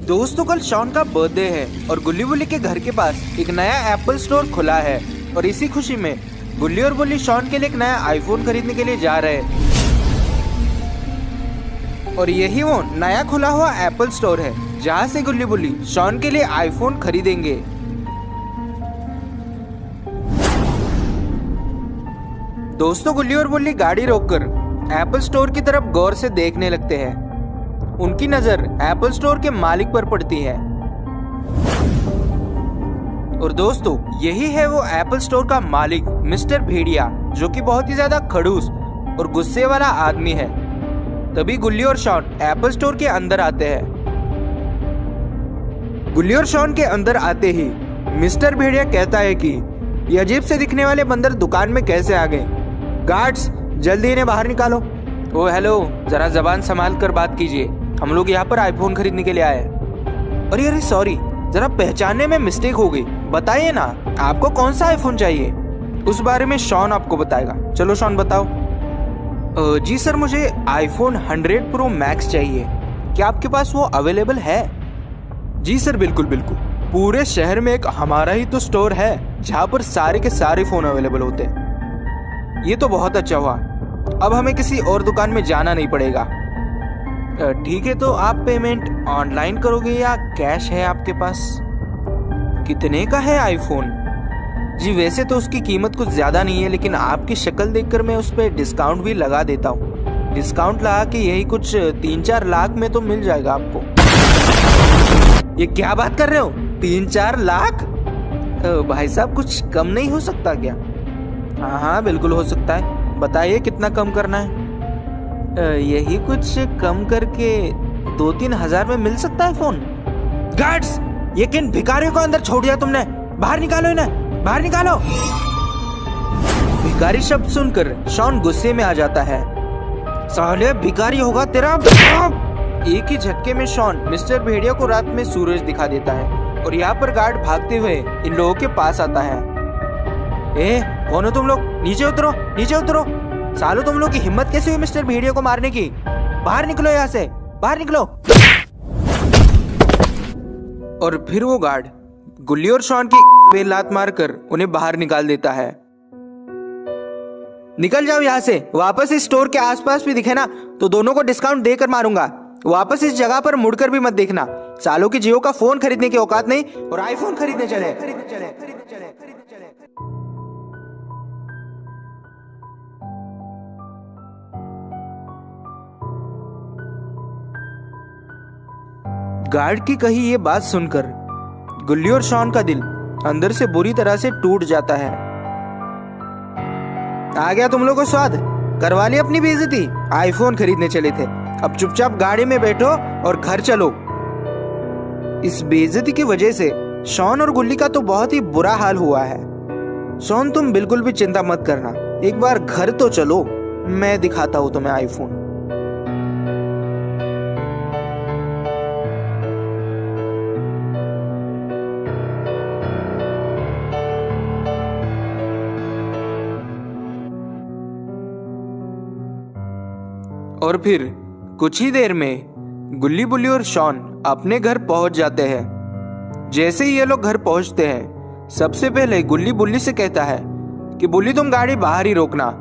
दोस्तों कल शॉन का बर्थडे है और गुल्ली बुल्ली के घर के पास एक नया एप्पल स्टोर खुला है और इसी खुशी में गुल्ली और बुल्ली शॉन के लिए एक नया आईफोन खरीदने के लिए जा रहे हैं। और यही वो नया खुला हुआ एप्पल स्टोर है जहाँ से गुल्ली बुल्ली शॉन के लिए आईफोन खरीदेंगे। दोस्तों गुल्ली और बुल्ली गाड़ी रोककर एप्पल स्टोर की तरफ गौर से देखने लगते हैं। उनकी नजर एप्पल स्टोर के मालिक पर पड़ती है। और दोस्तों यही है वो एप्पल स्टोर का मालिक मिस्टर भेड़िया, जो कि बहुत ही ज्यादा खड़ूस और गुस्से वाला आदमी है। तभी गुल्ली और शॉन एप्पल स्टोर के अंदर आते हैं। गुल्ली और शॉन के अंदर आते ही मिस्टर भेड़िया कहता है कि ये अजीब से दिखने वाले बंदर दुकान में कैसे आ गए। गार्ड्स जल्दी इन्हें बाहर निकालो। ओ हेलो, जरा जबान संभाल कर बात कीजिए, हम लोग यहाँ पर आईफोन खरीदने के लिए आए। अरे सॉरी, जरा पहचानने में मिस्टेक हो गई। बताइए ना आपको कौन सा आईफोन चाहिए। उस बारे में शॉन आपको बताएगा। चलो शॉन बताओ। जी सर, मुझे आईफोन 100 प्रो मैक्स चाहिए। क्या आपके पास वो अवेलेबल है? जी सर, बिल्कुल बिल्कुल। पूरे शहर में एक हमारा ही तो स्टोर है जहाँ पर सारे के सारे फोन अवेलेबल होते हैं। ये तो बहुत अच्छा हुआ, अब हमें किसी और दुकान में जाना नहीं पड़ेगा। ठीक है, तो आप पेमेंट ऑनलाइन करोगे या कैश है आपके पास? कितने का है आईफोन? जी वैसे तो उसकी कीमत कुछ ज्यादा नहीं है, लेकिन आपकी शक्ल देखकर मैं उस पर डिस्काउंट भी लगा देता हूँ। डिस्काउंट लगा के यही कुछ 3-4 लाख में तो मिल जाएगा आपको। ये क्या बात कर रहे हो? 3-4 लाख? भाई साहब कुछ कम नहीं हो सकता क्या? हाँ बिल्कुल हो सकता है। बताइए कितना कम करना है? यही कुछ कम करके 2-3 हजार में मिल सकता है फोन। गार्ड्स, ये किन भिखारियों को अंदर छोड़ दिया तुमने? बाहर निकालो इन्हें, बाहर निकालो। भिखारी शब्द सुनकर शॉन गुस्से में आ जाता है। साले भिखारी होगा तेरा। एक ही झटके में शॉन मिस्टर भेड़िया को रात में सूरज दिखा देता है और यहाँ पर गार्ड भागते हुए इन लोगों के पास आता है। कौन हो तुम लोग? नीचे उतरो, नीचे उतरो। सालो तुम लोग की हिम्मत कैसे हुई मिस्टर भेड़िया को मारने की? बाहर निकलो यहाँ से, बाहर निकलो। और फिर वो गार्ड गुल्ली और शॉन की पे लात मारकर उन्हें बाहर निकाल देता है। निकल जाओ यहाँ से। वापस इस स्टोर के आसपास भी दिखे ना तो दोनों को डिस्काउंट देकर मारूंगा। वापस इस जगह पर मुड़कर भी मत देखना। सालों की जियो का फोन खरीदने की औकात नहीं और आईफोन खरीदने चले। गार्ड की कही ये बात सुनकर गुल्ली और शॉन का दिल अंदर से बुरी तरह से टूट जाता है। आ गया तुम लोगों को स्वाद? करवा ली अपनी बेइज्जती। आईफोन खरीदने चले थे, अब चुपचाप गाड़ी में बैठो और घर चलो। इस बेइज्जती की वजह से शॉन और गुल्ली का तो बहुत ही बुरा हाल हुआ है। शॉन तुम बिल्कुल भी चिंता मत करना, एक बार घर तो चलो, मैं दिखाता हूँ तुम्हें आईफोन। और फिर कुछ ही देर में गुल्ली बुल्ली और शॉन अपने घर पहुंच जाते हैं। जैसे ही ये लोग घर पहुंचते हैं, सबसे पहले गुल्ली बुल्ली से कहता है कि बुल्ली तुम गाड़ी बाहर ही रोकना,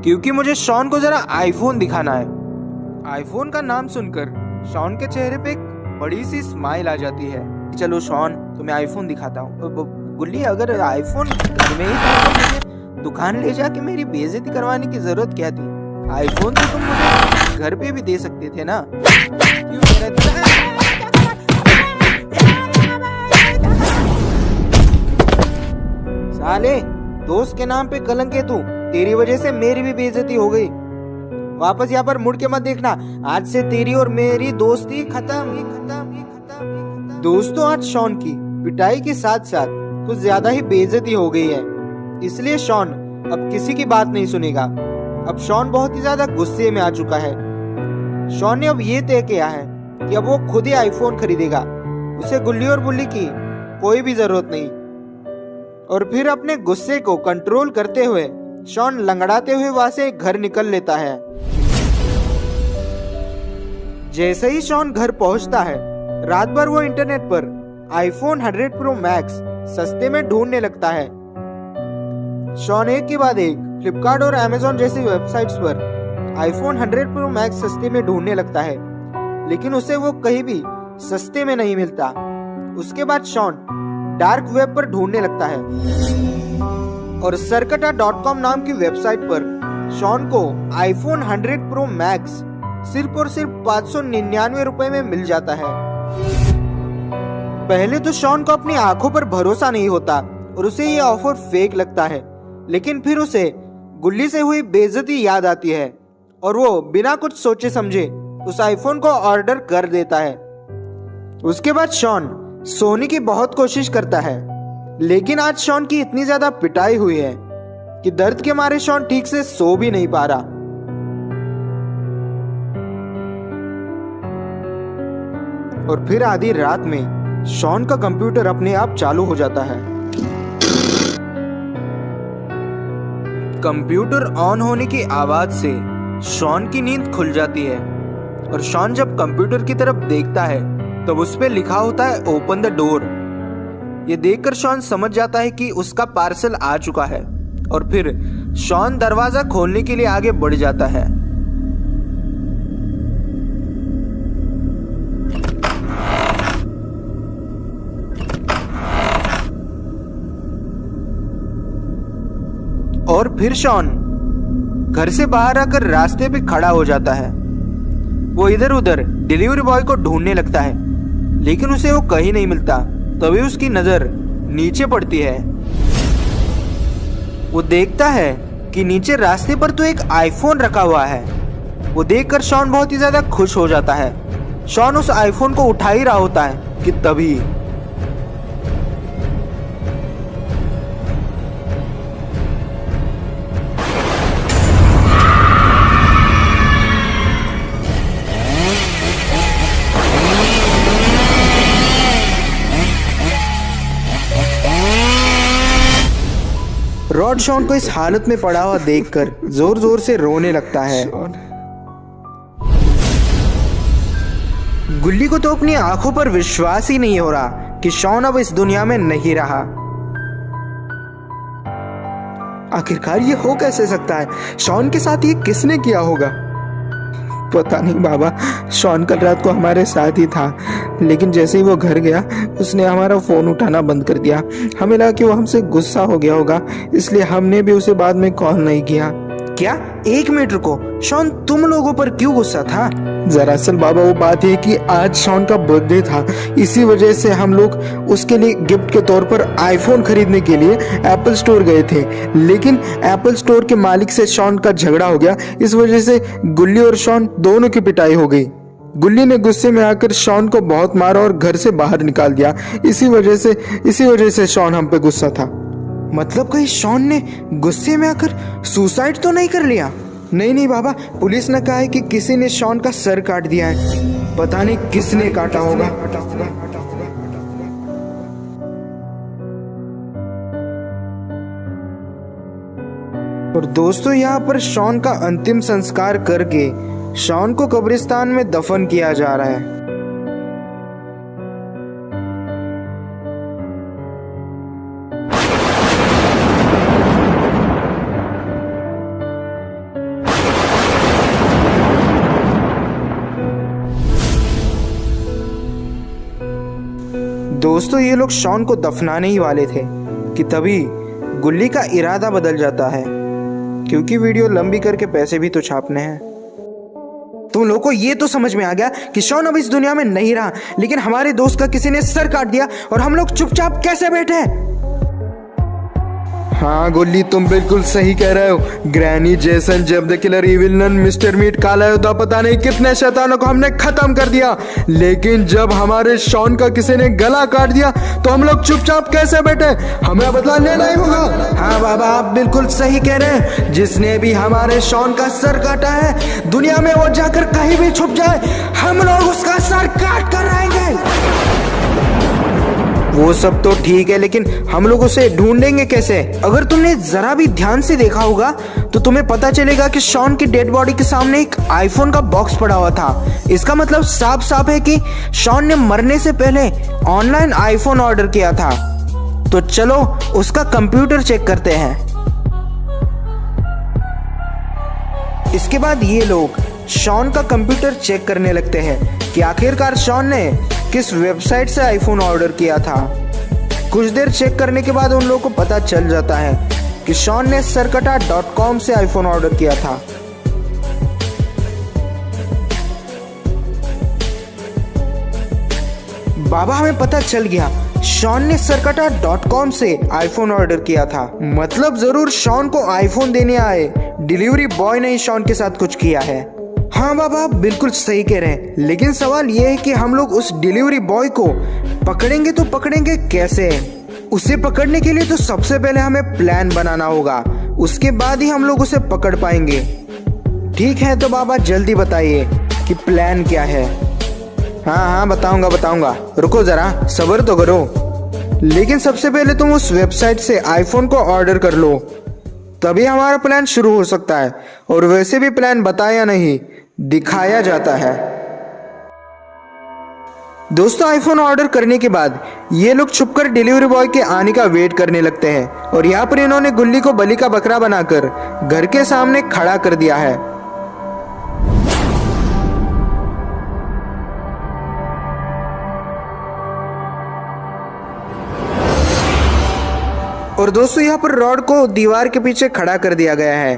क्योंकि मुझे शॉन को जरा आईफोन दिखाना है। आईफोन का नाम सुनकर शॉन के चेहरे पे एक बड़ी सी स्माइल आ जाती है। चलो शॉन, तुम्हें आईफोन दिखाता हूँ। गुल्ली, अगर आईफोन घर में ही दुकान ले जाके मेरी बेइज्जती करवाने की जरूरत क्या थी? आईफोन तो तुम मुझे घर पे भी दे सकते थे ना। क्यों साले, दोस्त के नाम पे कलंक है तू। तेरी वजह से मेरी भी बेइज्जती हो गई। वापस यहाँ पर मुड़ के मत देखना। आज से तेरी और मेरी दोस्ती खत्म। दोस्तों आज शॉन की पिटाई के साथ साथ कुछ ज्यादा ही बेइज्जती हो गई है, इसलिए शॉन अब किसी की बात नहीं सुनेगा। अब शॉन बहुत ही ज्यादा गुस्से में आ चुका है। शॉन ने अब ये तय किया है कि अब वो खुद ही आईफोन खरीदेगा। उसे गुल्ली और बुल्ली की कोई भी जरूरत नहीं। और फिर अपने गुस्से को कंट्रोल करते हुए शॉन लंगड़ाते हुए वहां से घर निकल लेता है। जैसे ही शॉन घर पहुंचता है रात भर वो इंटरनेट पर आईफोन 100 प्रो मैक्स सस्ते में ढूंढने लगता है। शॉन एक के बाद एक फ्लिपकार्ट और अमेजोन जैसी वेबसाइट्स पर आईफोन 100 प्रो मैक्स सस्ते में ढूंढने लगता है, लेकिन उसे वो कहीं भी सस्ते में नहीं मिलता। उसके बाद शॉन डार्क वेब पर ढूंढने लगता है और सरकटा.com नाम की वेबसाइट पर शॉन को आईफोन 100 प्रो मैक्स सिर्फ और सिर्फ 599 रुपए में मिल जाता है। पहले तो शॉन को अपनी आंखों पर भरोसा नहीं होता और उसे ये ऑफर फेक लगता है, लेकिन फिर उसे गुल्ली से हुई बेइज्जती याद आती है और वो बिना कुछ सोचे समझे उस आईफोन को ऑर्डर कर देता है। उसके बाद शॉन सोने की बहुत कोशिश करता है, लेकिन आज शॉन की इतनी ज्यादा पिटाई हुई है कि दर्द के मारे शॉन ठीक से सो भी नहीं पा रहा। और फिर आधी रात में शॉन का कंप्यूटर अपने आप चालू हो जाता है। कंप्यूटर ऑन होने की आवाज से शॉन की नींद खुल जाती है और शॉन जब कंप्यूटर की तरफ देखता है तब उस पे लिखा होता है ओपन द डोर। ये देखकर शॉन समझ जाता है कि उसका पार्सल आ चुका है और फिर शॉन दरवाजा खोलने के लिए आगे बढ़ जाता है। और फिर शॉन घर से बाहर आकर रास्ते पे खड़ा हो जाता है। वो इधर उधर डिलीवरी बॉय को ढूंढने लगता है, लेकिन उसे वो कहीं नहीं मिलता। तभी उसकी नजर नीचे पड़ती है। वो देखता है कि नीचे रास्ते पर तो एक आईफोन रखा हुआ है। वो देखकर शॉन बहुत ही ज्यादा खुश हो जाता है। शॉन उस आईफोन को उठा ही रहा होता है कि तभी रॉड शॉन को इस हालत में पड़ा हुआ देखकर जोर जोर से रोने लगता है। गुल्ली को तो अपनी आंखों पर विश्वास ही नहीं हो रहा कि शॉन अब इस दुनिया में नहीं रहा। आखिरकार ये हो कैसे सकता है? शॉन के साथ ये किसने किया होगा? पता नहीं बाबा, शॉन कल रात को हमारे साथ ही था, लेकिन जैसे ही वो घर गया उसने हमारा फोन उठाना बंद कर दिया। हमें लगा कि वो हमसे गुस्सा हो गया होगा, इसलिए हमने भी उसे बाद में कॉल नहीं किया। क्या? एक मिनट रुको, शॉन तुम लोगों पर क्यों गुस्सा था? दरअसल बाबा वो बात है कि आज शॉन का बर्थडे था, इसी वजह से हम लोग उसके लिए गिफ्ट के तौर पर आईफोन खरीदने के लिए एप्पल स्टोर गए थे, लेकिन एप्पल स्टोर के मालिक से शॉन का झगड़ा हो गया। इस वजह से गुल्ली और शॉन दोनों की पिटाई हो गई। गुल्ली ने गुस्से में आकर शॉन को बहुत मारा और घर से बाहर निकाल दिया। इसी वजह से शॉन हम पे गुस्सा था। मतलब कहीं शॉन ने गुस्से में आकर सुसाइड तो नहीं कर लिया? नहीं बाबा, पुलिस ने कहा है कि किसी ने शॉन का सर काट दिया है। पता नहीं किसने काटा होगा। और दोस्तों, यहाँ पर शॉन का अंतिम संस्कार करके शॉन को कब्रिस्तान में दफन किया जा रहा है। दोस्तों, ये लोग शॉन को दफनाने ही वाले थे कि तभी गुल्ली का इरादा बदल जाता है, क्योंकि वीडियो लंबी करके पैसे भी तो छापने हैं। तुम लोगों को ये तो समझ में आ गया कि शॉन अब इस दुनिया में नहीं रहा, लेकिन हमारे दोस्त का किसी ने सर काट दिया और हम लोग चुपचाप कैसे बैठे? हाँ गुल्ली, तुम बिल्कुल सही कह रहे हो। Granny, Jason, Jeff the Killer, Evil Nun, Mister Meat, काला योद्धा, पता नहीं कितने शैतानों को हमने खत्म कर दिया, लेकिन जब हमारे शॉन का किसी ने गला काट दिया तो हम लोग चुपचाप कैसे बैठे? हमें बदला लेना ही होगा। हाँ बाबा, आप बिल्कुल सही कह रहे हैं। जिसने भी हमारे शॉन का सर काटा है, दुनिया में वो जाकर कहीं भी छुप जाए, हम लोग उसका सर काट कर आएंगे। वो सब तो ठीक है, लेकिन हम लोग उसे ढूंढेंगे कैसे? अगर तुमने जरा भी ध्यान से देखा होगा तो तुम्हें पता चलेगा कि शॉन की डेड बॉडी के सामने एक आईफोन का बॉक्स पड़ा हुआ था। इसका मतलब साफ साफ है कि शॉन ने मरने से पहले ऑनलाइन आईफोन ऑर्डर किया था। तो चलो उसका कंप्यूटर चेक करते हैं। इसके बाद ये लोग शॉन का कंप्यूटर चेक करने लगते हैं कि आखिरकार शॉन ने किस वेबसाइट से आईफोन ऑर्डर किया था। कुछ देर चेक करने के बाद उन लोगों को पता चल जाता है कि शॉन ने सरकटा.com से आईफोन ऑर्डर किया था। बाबा, हमें पता चल गया, शॉन ने सरकटा.com से आईफोन ऑर्डर किया था। मतलब जरूर शॉन को आईफोन देने आए डिलीवरी बॉय ने ही शॉन के साथ कुछ किया है। हाँ बाबा, बिल्कुल सही कह रहे हैं, लेकिन सवाल यह है कि हम लोग उस डिलीवरी बॉय को पकड़ेंगे तो पकड़ेंगे कैसे? उसे पकड़ने के लिए तो सबसे पहले हमें प्लान बनाना होगा, उसके बाद ही हम लोग उसे पकड़ पाएंगे। ठीक है तो बाबा जल्दी बताइए कि प्लान क्या है। हाँ बताऊंगा, रुको जरा सब्र तो करो। लेकिन सबसे पहले तुम उस वेबसाइट से आईफोन को ऑर्डर कर लो, तभी हमारा प्लान शुरू हो सकता है। और वैसे भी प्लान बताया नहीं, दिखाया जाता है। दोस्तों, आईफोन ऑर्डर करने के बाद ये लोग छुपकर डिलीवरी बॉय के आने का वेट करने लगते हैं और यहाँ पर इन्होंने गुल्ली को बलि का बकरा बनाकर घर के सामने खड़ा कर दिया है। और दोस्तों, यहाँ पर रॉड को दीवार के पीछे खड़ा कर दिया गया है,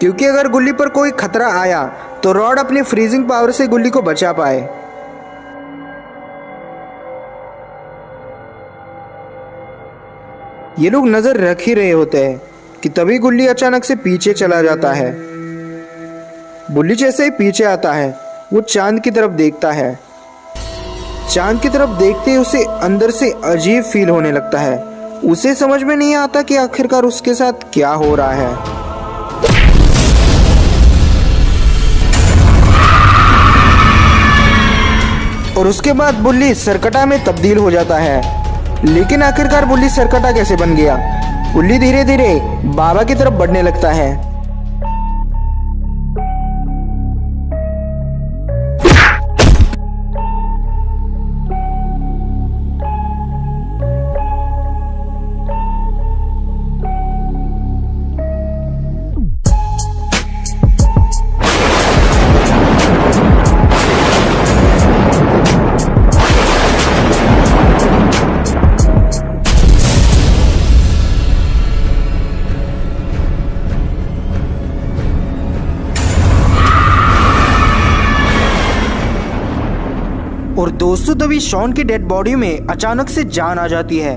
क्योंकि अगर गुल्ली पर कोई खतरा आया तो रॉड अपनी फ्रीजिंग पावर से गुल्ली को बचा पाए। ये लोग नजर रख ही रहे होते हैं कि तभी गुल्ली अचानक से पीछे चला जाता है। गुल्ली जैसे ही पीछे आता है वो चांद की तरफ देखता है। चांद की तरफ देखते ही उसे अंदर से अजीब फील होने लगता है। उसे समझ में नहीं आता कि आखिरकार उसके साथ क्या हो रहा है। और उसके बाद बुल्ली सरकटा में तब्दील हो जाता है। लेकिन आखिरकार बुल्ली सरकटा कैसे बन गया? बुल्ली धीरे धीरे बाबा की तरफ बढ़ने लगता है। और दोस्तों, तभी शॉन की डेड बॉडी में अचानक से जान आ जाती है।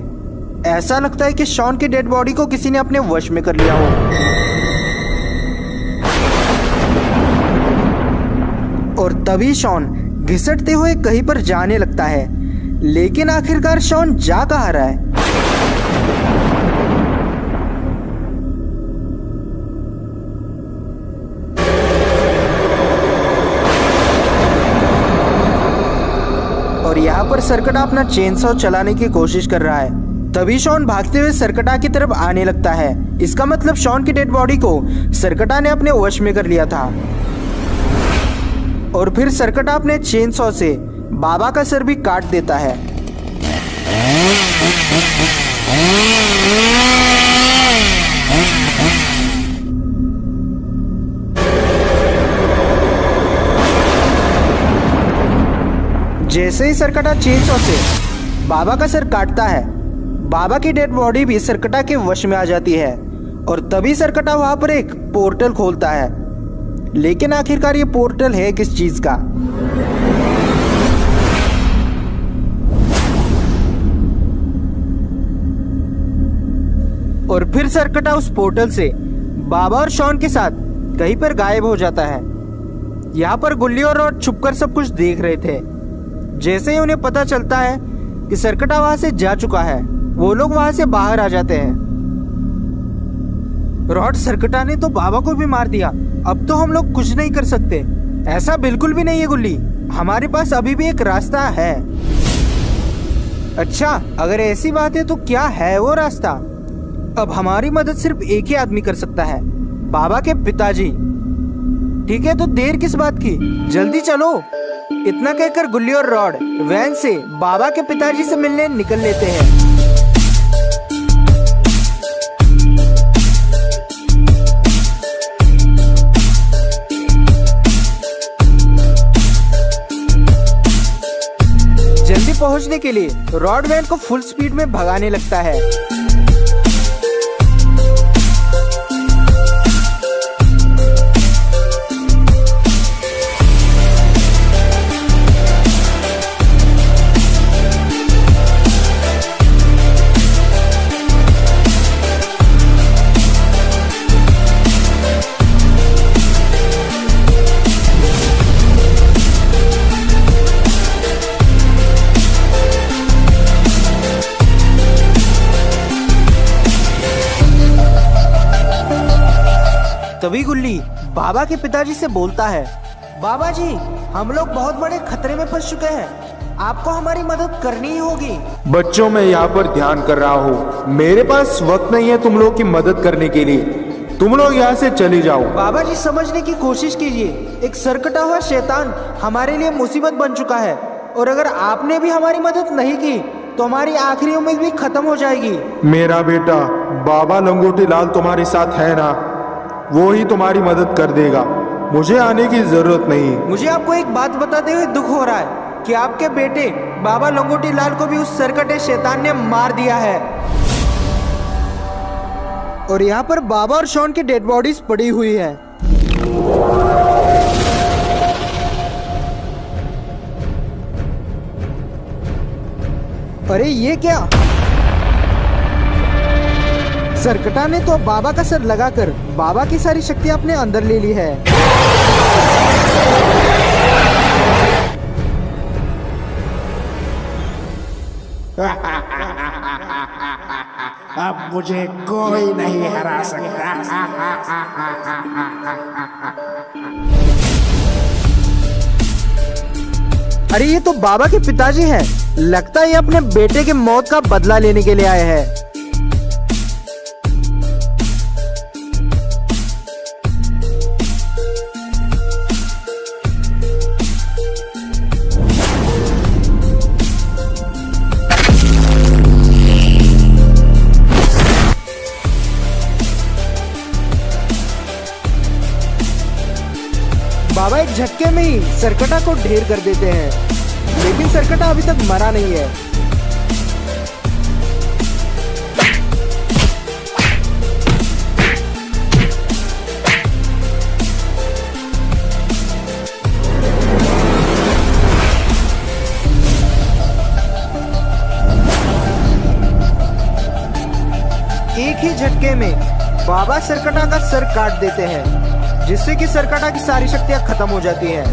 ऐसा लगता है कि शॉन की डेड बॉडी को किसी ने अपने वश में कर लिया हो। और तभी शॉन घिसटते हुए कहीं पर जाने लगता है। लेकिन आखिरकार शॉन जा कहाँ रहा है? और यहाँ पर सरकटा अपना चेनसॉ चलाने की कोशिश कर रहा है। तभी शॉन भागते हुए सरकटा की तरफ आने लगता है। इसका मतलब शॉन की डेड बॉडी को सरकटा ने अपने वश में कर लिया था। और फिर सरकटा अपने चेनसॉ से बाबा का सर भी काट देता है। जैसे ही सरकटा चेनसॉ से बाबा का सर काटता है, बाबा की डेड बॉडी भी सरकटा के वश में आ जाती है। और तभी सरकटा वहां पर एक पोर्टल खोलता है। लेकिन आखिरकार ये पोर्टल है किस चीज का? और फिर सरकटा उस पोर्टल से बाबा और शॉन के साथ कहीं पर गायब हो जाता है। यहाँ पर गुल्ली और रॉड छुपकर सब कुछ देख रहे थे। जैसे ही उन्हें पता चलता है कि सरकटा वहां से जा चुका है, वो लोग वहां से बाहर आ जाते हैं। रॉड, सरकटा ने तो बाबा को भी मार दिया, अब तो हम लोग कुछ नहीं कर सकते। ऐसा बिल्कुल भी नहीं है गुल्ली, हमारे पास अभी भी एक रास्ता है। अच्छा, अगर ऐसी बात है तो क्या है वो रास्ता? अब हमारी मदद सिर्फ एक ही आदमी कर सकता है, बाबा के पिताजी। ठीक है, तो देर किस बात की, जल्दी चलो। इतना कहकर गुल्ली और रॉड वैन से बाबा के पिताजी से मिलने निकल लेते हैं। जल्दी पहुंचने के लिए रॉड वैन को फुल स्पीड में भगाने लगता है। तभी गुल्ली बाबा के पिताजी से बोलता है, बाबा जी, हम लोग बहुत बड़े खतरे में फंस चुके हैं, आपको हमारी मदद करनी ही होगी। बच्चों, मैं यहाँ पर ध्यान कर रहा हूँ, मेरे पास वक्त नहीं है तुम लोग की मदद करने के लिए, तुम लोग यहाँ से चले जाओ। बाबा जी, समझने की कोशिश कीजिए, एक सरकटा हुआ शैतान हमारे लिए मुसीबत बन चुका है, और अगर आपने भी हमारी मदद नहीं की तो हमारी आखिरी उम्मीद भी खत्म हो जाएगी। मेरा बेटा बाबा लंगोटी लाल तुम्हारे साथ है ना, वो ही तुम्हारी मदद कर देगा, मुझे आने की जरूरत नहीं। मुझे आपको एक बात बताते हुए दुख हो रहा है कि आपके बेटे बाबा लंगोटी लाल को भी उस सरकटे शैतान ने मार दिया है, और यहाँ पर बाबा और शॉन की डेड बॉडीज पड़ी हुई है। अरे ये क्या, सरकटा ने तो बाबा का सर लगाकर बाबा की सारी शक्तियां अपने अंदर ले ली है। अब मुझे कोई नहीं हरा सकता। अरे ये तो बाबा के पिताजी हैं, लगता है ये अपने बेटे के मौत का बदला लेने के लिए आए हैं। बाबा एक झटके में ही सरकटा को ढेर कर देते हैं, लेकिन सरकटा अभी तक मरा नहीं है। एक ही झटके में बाबा सरकटा का सर काट देते हैं, जिससे कि सरकटा की सारी शक्तियां खत्म हो जाती हैं।